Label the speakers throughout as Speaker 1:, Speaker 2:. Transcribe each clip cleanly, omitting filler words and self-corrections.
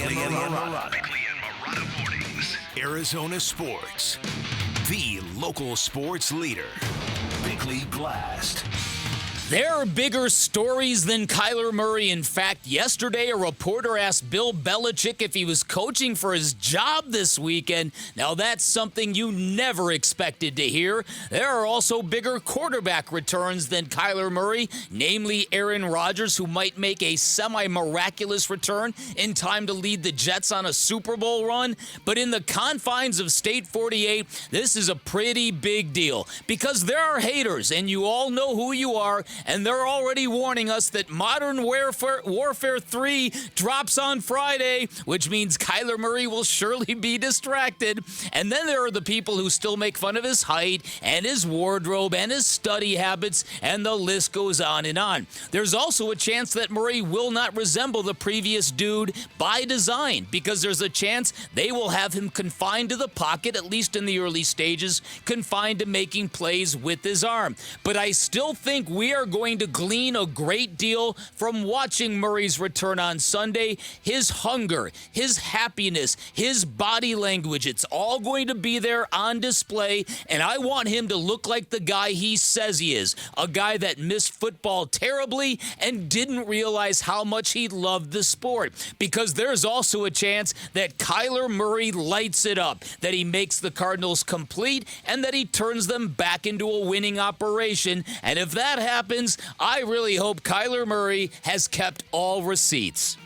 Speaker 1: Bickley and Marotta Mornings. Arizona Sports. The local sports leader. Bickley Blast.
Speaker 2: There are bigger stories than Kyler Murray. In fact, yesterday a reporter asked Bill Belichick if he was coaching for his job this weekend. Now that's something you never expected to hear. There are also bigger quarterback returns than Kyler Murray, namely Aaron Rodgers, who might make a semi-miraculous return in time to lead the Jets on a Super Bowl run. But in the confines of State 48, this is a pretty big deal because there are haters, and you all know who you are. And they're already warning us that Modern Warfare 3 drops on Friday, which means Kyler Murray will surely be distracted. And then there are the people who still make fun of his height and his wardrobe and his study habits, and the list goes on and on. There's also a chance that Murray will not resemble the previous dude by design, because there's a chance they will have him confined to the pocket, at least in the early stages, confined to making plays with his arm. But I still think we are going to glean a great deal from watching Murray's return on Sunday. His hunger, his happiness, his body language, it's all going to be there on display, and I want him to look like the guy he says he is, a guy that missed football terribly and didn't realize how much he loved the sport, because there's also a chance that Kyler Murray lights it up, that he makes the Cardinals complete, and that he turns them back into a winning operation. And if that happens, I really hope Kyler Murray has kept all receipts.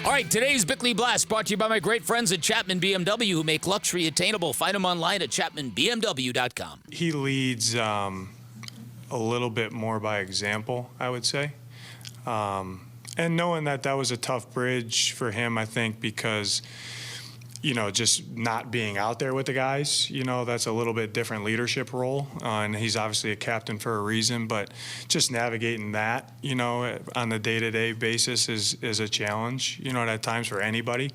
Speaker 2: All right, today's Bickley Blast brought to you by my great friends at Chapman BMW, who make luxury attainable. Find them online at chapmanbmw.com.
Speaker 3: He leads a little bit more by example, I would say. And knowing that was a tough bridge for him, I think, because just not being out there with the guys, that's a little bit different leadership role. And he's obviously a captain for a reason, but just navigating that, on the day-to-day basis is a challenge, at times for anybody.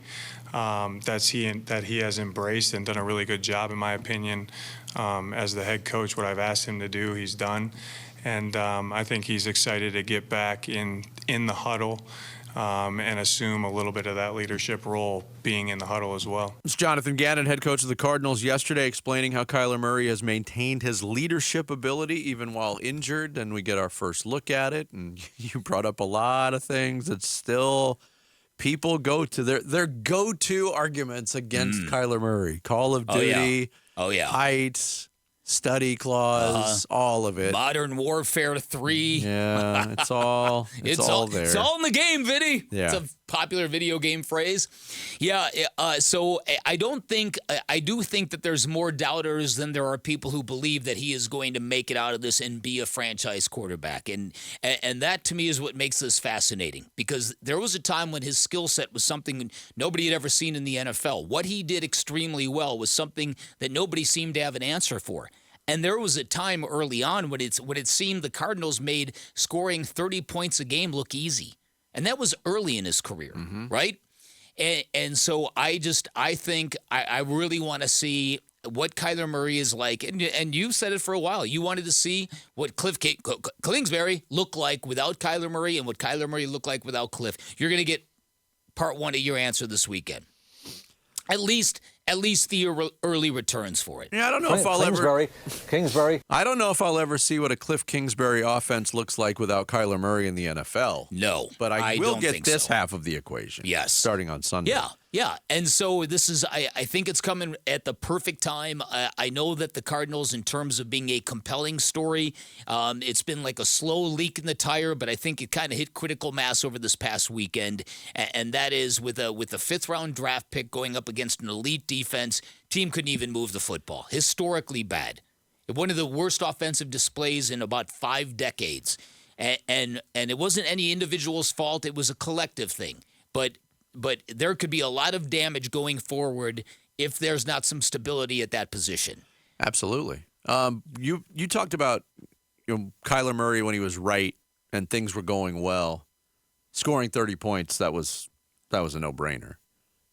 Speaker 3: That he has embraced and done a really good job, in my opinion, as the head coach. What I've asked him to do, he's done. And I think he's excited to get back in the huddle. And assume a little bit of that leadership role being in the huddle as well.
Speaker 4: It's Jonathan Gannon, head coach of the Cardinals, yesterday explaining how Kyler Murray has maintained his leadership ability even while injured, and we get our first look at it. And you brought up a lot of things that still people go to their go-to arguments against Kyler Murray. Call of Duty, height, study clause, all of it.
Speaker 2: Modern Warfare 3.
Speaker 4: Yeah, it's all there.
Speaker 2: It's all in the game, Vinny.
Speaker 4: Yeah.
Speaker 2: It's a popular video game phrase. Yeah, so I do think that there's more doubters than there are people who believe that he is going to make it out of this and be a franchise quarterback. And that, to me, is what makes this fascinating, because there was a time when his skill set was something nobody had ever seen in the NFL. What he did extremely well was something that nobody seemed to have an answer for. And there was a time early on when it seemed the Cardinals made scoring 30 points a game look easy. And that was early in his career, right? And so I think I really want to see what Kyler Murray is like. And you've said it for a while. You wanted to see what Cliff Kingsbury looked like without Kyler Murray and what Kyler Murray looked like without Cliff. You're going to get part one of your answer this weekend. At least the early returns for it.
Speaker 4: Yeah, I don't know if I'll Kingsbury. I don't know if I'll ever see what a Cliff Kingsbury offense looks like without Kyler Murray in the NFL.
Speaker 2: No,
Speaker 4: but I will get this half of the equation.
Speaker 2: Yes,
Speaker 4: starting on Sunday.
Speaker 2: Yeah. And so this is, I think it's coming at the perfect time. I know that the Cardinals, in terms of being a compelling story, it's been like a slow leak in the tire, but I think it kind of hit critical mass over this past weekend. And that is with a fifth-round draft pick going up against an elite defense, team couldn't even move the football. Historically bad. One of the worst offensive displays in about 5 decades. And it wasn't any individual's fault. It was a collective thing. But there could be a lot of damage going forward if there's not some stability at that position.
Speaker 4: Absolutely. You talked about Kyler Murray when he was right and things were going well. Scoring 30 points, that was a no-brainer.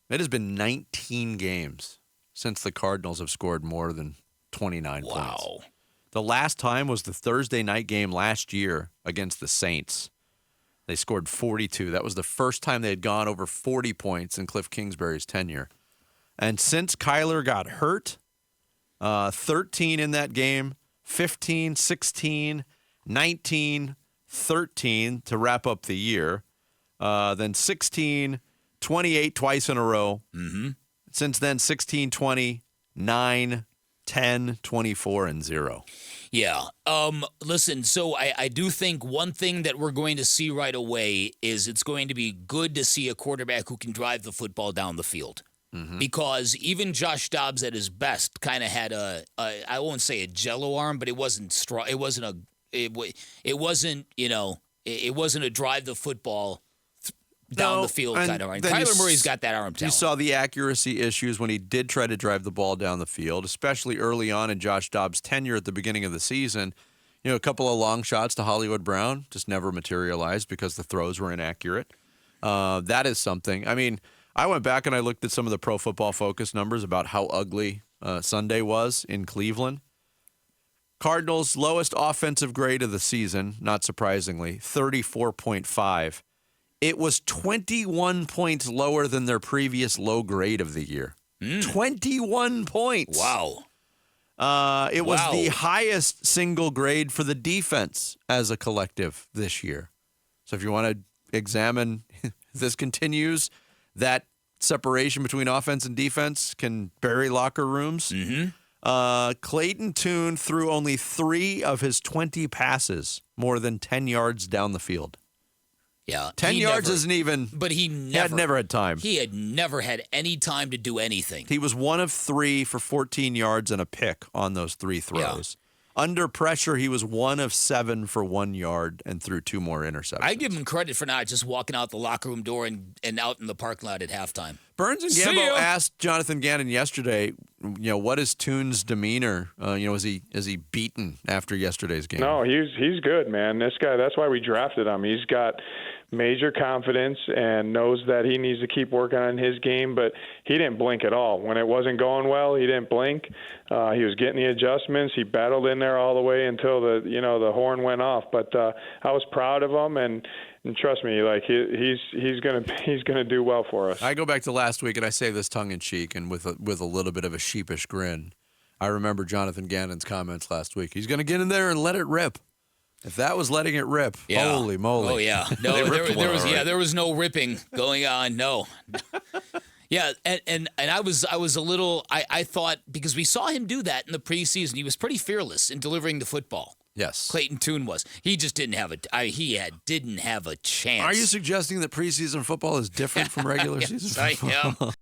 Speaker 4: It has been 19 games since the Cardinals have scored more than 29 points. Wow. The last time was the Thursday night game last year against the Saints. They scored 42. That was the first time they had gone over 40 points in Cliff Kingsbury's tenure. And since Kyler got hurt, 13 in that game, 15, 16, 19, 13 to wrap up the year. Then 16, 28 twice in a row. Mm-hmm. Since then, 16, 20, 9, 10, 24, and 0.
Speaker 2: Yeah. Listen, so I do think one thing that we're going to see right away is it's going to be good to see a quarterback who can drive the football down the field. Mm-hmm. Because even Josh Dobbs at his best kind of had I won't say a jello arm, but it wasn't strong. It wasn't a drive the football down the field kind of arm. Kyler Murray's got that arm talent.
Speaker 4: You saw the accuracy issues when he did try to drive the ball down the field, especially early on in Josh Dobbs' tenure at the beginning of the season. A couple of long shots to Hollywood Brown just never materialized because the throws were inaccurate. That is something. I mean, I went back and I looked at some of the Pro Football Focus numbers about how ugly Sunday was in Cleveland. Cardinals' lowest offensive grade of the season, not surprisingly, 34.5. It was 21 points lower than their previous low grade of the year. 21 points.
Speaker 2: Wow.
Speaker 4: It was the highest single grade for the defense as a collective this year. So if you want to examine if this continues, that separation between offense and defense can bury locker rooms. Mm-hmm. Clayton Tune threw only 3 of his 20 passes more than 10 yards down the field.
Speaker 2: Yeah.
Speaker 4: 10 yards isn't even.
Speaker 2: But he
Speaker 4: had never had time.
Speaker 2: He had never had any time to do anything.
Speaker 4: He was 1 of 3 for 14 yards and a pick on those 3 throws. Under pressure, he was 1 of 7 for 1 yard and threw 2 more interceptions.
Speaker 2: I give him credit for not just walking out the locker room door and out in the parking lot at halftime.
Speaker 4: Burns and Gambo asked Jonathan Gannon yesterday, what is Tune's demeanor? Is he beaten after yesterday's game?
Speaker 5: No, he's good, man. This guy, that's why we drafted him. He's got major confidence and knows that he needs to keep working on his game, but he didn't blink at all. When it wasn't going well, he didn't blink. He was getting the adjustments. He battled in there all the way until the horn went off. But I was proud of him, and trust me, like he's gonna do well for us.
Speaker 4: I go back to last week, and I say this tongue in cheek and with a little bit of a sheepish grin. I remember Jonathan Gannon's comments last week. He's gonna get in there and let it rip. If that was letting it rip, holy moly!
Speaker 2: Oh yeah, no, there was no ripping going on. No, yeah, and I was a little. I thought because we saw him do that in the preseason, he was pretty fearless in delivering the football.
Speaker 4: Yes,
Speaker 2: Clayton Tune was. He just didn't have didn't have a chance.
Speaker 4: Are you suggesting that preseason football is different from regular season football?
Speaker 2: I am.